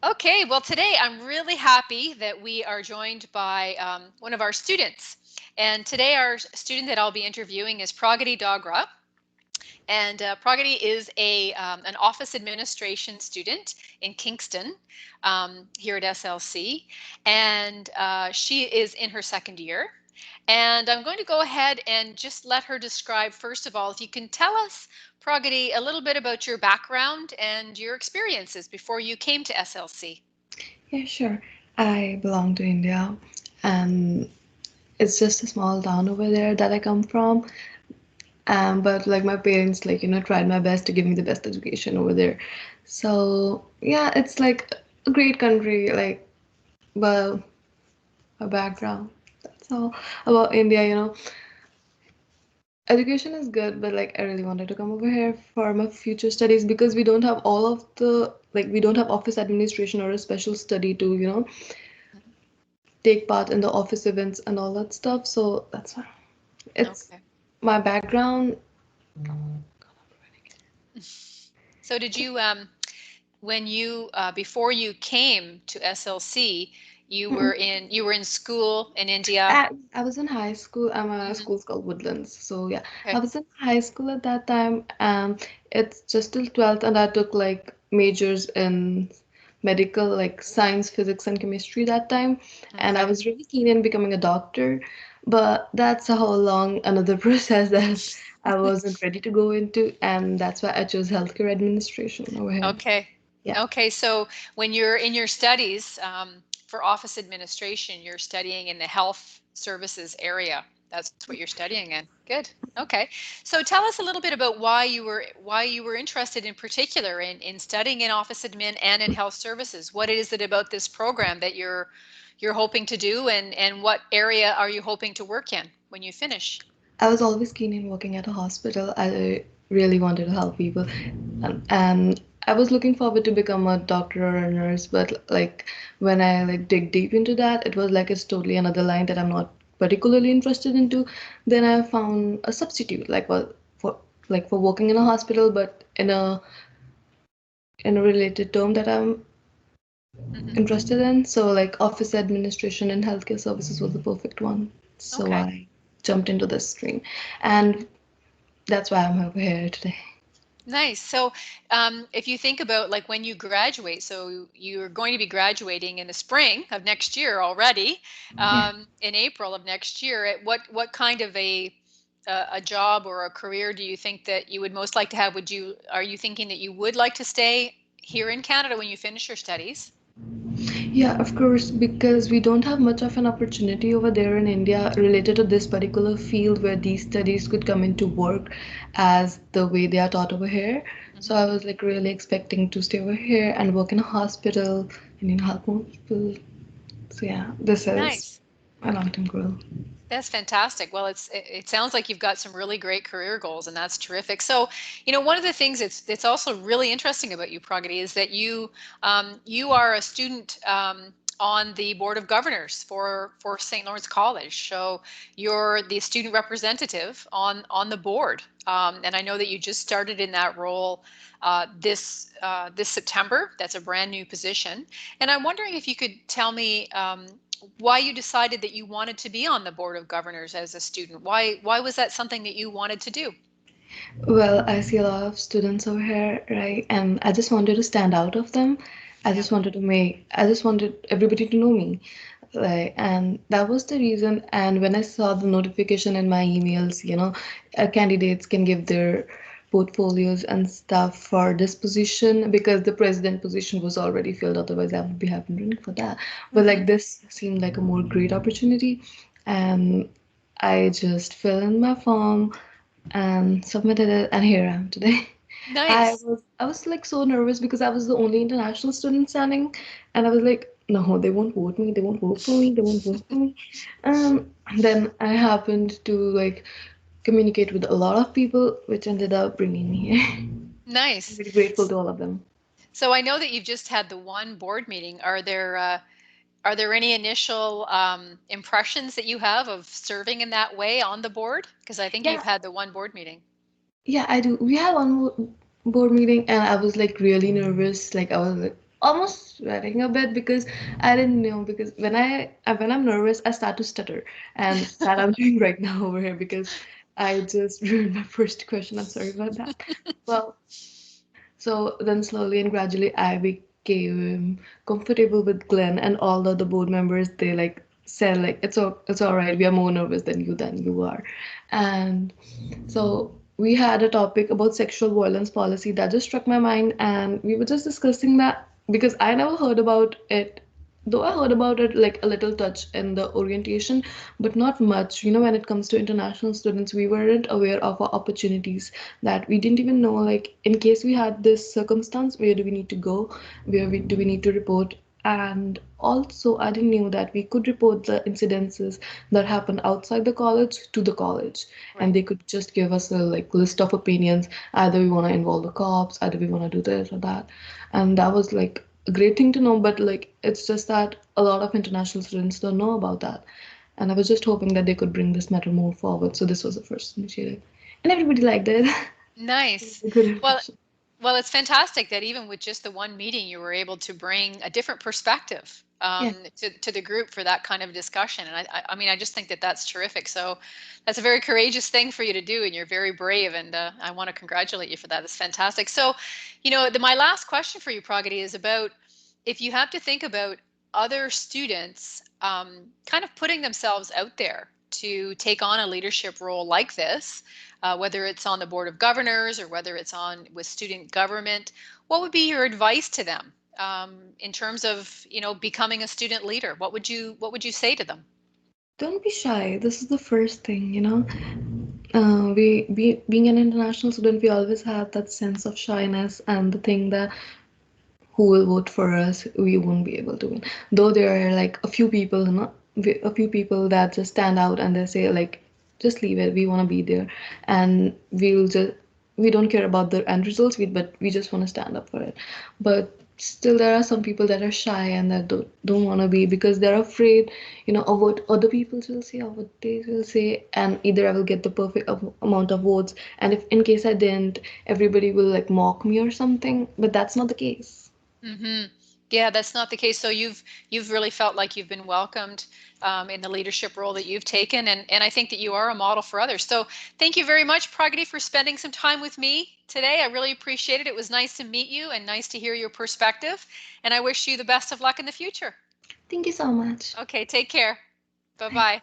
Okay, well, today I'm really happy that we are joined by one of our students. And today our student that I'll be interviewing is Pragati Dogra. And Pragati is an office administration student in Kingston here at SLC. And she is in her second year. And I'm going to go ahead and just let her describe, first of all, if you can tell us, Pragati, a little bit about your background and your experiences before you came to SLC. Yeah, sure. I belong to India, and it's just a small town over there that I come from. But like my parents, tried my best to give me the best education over there. So yeah, it's like a great country. Well, a background. That's all about India. Education is good, but like I really wanted to come over here for my future studies because we don't have all of the we don't have office administration or a special study to take part in the office events and all that stuff. So that's why it's Okay. my background. So did you, when you, before you came to SLC, Mm-mm. you were in school in India? I was in high school. I'm a Mhm. school called Woodlands. So yeah, I Okay. was in high school at that time. It's just till 12th, and I took like majors in medical, like science, physics, and chemistry that time. And I Okay. was really keen in becoming a doctor, but that's a whole long another process that I wasn't ready to go into, and that's why I chose healthcare administration over here. Okay. Yeah. Okay. So when you're in your studies for office administration, you're studying in the health services area. That's what you're studying in. Good. Okay. So tell us a little bit about why you were interested in particular in studying in office admin and in health services. What is it about this program that you're hoping to do, and what area are you hoping to work in when you finish? I was always keen in working at a hospital. I really wanted to help people, and I was looking forward to become a doctor or a nurse. But like when I dig deep into that, it was like it's totally another line that I'm not particularly interested into. Then I found a substitute, for working in a hospital, but in a related term that I'm Hmm. interested in. So like office administration and healthcare services was the perfect one. So Okay. I jumped into this stream, and that's why I'm over here today. Nice. So, if you think about like when you graduate, so you're going to be graduating in the spring of next year already, Yeah. in April of next year. What kind of a job or a career do you think that you would most like to have? Are you thinking that you would like to stay here in Canada when you finish your studies? Yeah, of course, because we don't have much of an opportunity over there in India related to this particular field where these studies could come into work as the way they are taught over here. So Hmm. I was like really expecting to stay over here and work in a hospital and help more people. So yeah, this is Nice. my long-term goal. That's fantastic. Well, it sounds like you've got some really great career goals, and that's terrific. So, one of the things that's also really interesting about you, Pragati, is that you are a student on the board of governors for St. Lawrence College. So you're the student representative on the board, and I know that you just started in that role this September. That's a brand new position, and I'm wondering if you could tell me. Why you decided that you wanted to be on the board of governors as a student. Why was that something that you wanted to do? Well, I see a lot of students over here, right? And I just wanted to stand out of them. Yeah. I just wanted everybody to know me. And that was the reason. And when I saw the notification in my emails, candidates can give their portfolios and stuff for this position because the president position was already filled. Otherwise, I would be having running for that. But Hmm. like this seemed like a more great opportunity. And I just filled in my form and submitted it, and here I am today. Nice. I was like so nervous because I was the only international student standing, and I was like, no, they won't vote me, they won't vote for me, they won't vote for me. Then I happened to communicate with a lot of people, which ended up bringing me here. I'm Nice. really grateful to all of them. So I know that you've just had the one board meeting. Are there any initial impressions that you have of serving in that way on the board? Because I think you've Yeah, had the one board meeting. yeah, I do. We had one more board meeting, and I was like really nervous. Like I was like almost sweating a bit because I didn't know, because when I'm nervous I start to stutter, and that I'm doing right now over here because I just ruined my first question. I'm sorry about that. Well, so then slowly and gradually I became comfortable with Glenn, and all the other board members, they like said like it's all right, we are more nervous than you are. And so we had a topic about sexual violence policy that just struck my mind, and we were just discussing that because I never heard about it. Though I heard about it like a little touch in the orientation, but not much. When it comes to international students, we weren't aware of our opportunities, that we didn't even know, like, in case we had this circumstance, where do we need to go? Do we need to report? And also, I didn't know that we could report the incidences that happened outside the college to the college, and Right. they could just give us a like list of opinions. Either we want to involve the cops, either we want to do this or that, and that was like a great thing to know. But like, it's just that a lot of international students don't know about that, and I was just hoping that they could bring this matter more forward. So this was the first initiative, and everybody liked it. Nice. A good Well, impression. Well, it's fantastic that even with just the one meeting, you were able to bring a different perspective Yeah. to the group for that kind of discussion. And I mean, I just think that that's terrific. So that's a very courageous thing for you to do, and you're very brave. And I want to congratulate you for that. It's fantastic. So, my last question for you, Pragati, is about if you have to think about other students kind of putting themselves out there to take on a leadership role like this, whether it's on the board of governors or whether it's on with student government, what would be your advice to them in terms of becoming a student leader? What would you say to them? Don't be shy. This is the first thing. Being an international student, we always have that sense of shyness and the thing that who will vote for us, we won't be able to win. Though there are like a few people that just stand out and they say like, just leave it. We want to be there, and we don't care about the end results. But we just want to stand up for it. But still, there are some people that are shy and that don't want to be, because they're afraid, of what other people will say or what they will say, and either I will get the perfect amount of votes, and if in case I didn't, everybody will like mock me or something. But that's not the case. Hmm. Yeah, that's not the case. So you've really felt like you've been welcomed in the leadership role that you've taken, and I think that you are a model for others. So thank you very much, Pragati, for spending some time with me today. I really appreciate it. It was nice to meet you and nice to hear your perspective, and I wish you the best of luck in the future. Thank you so much. Okay, take care. Bye. Bye-bye.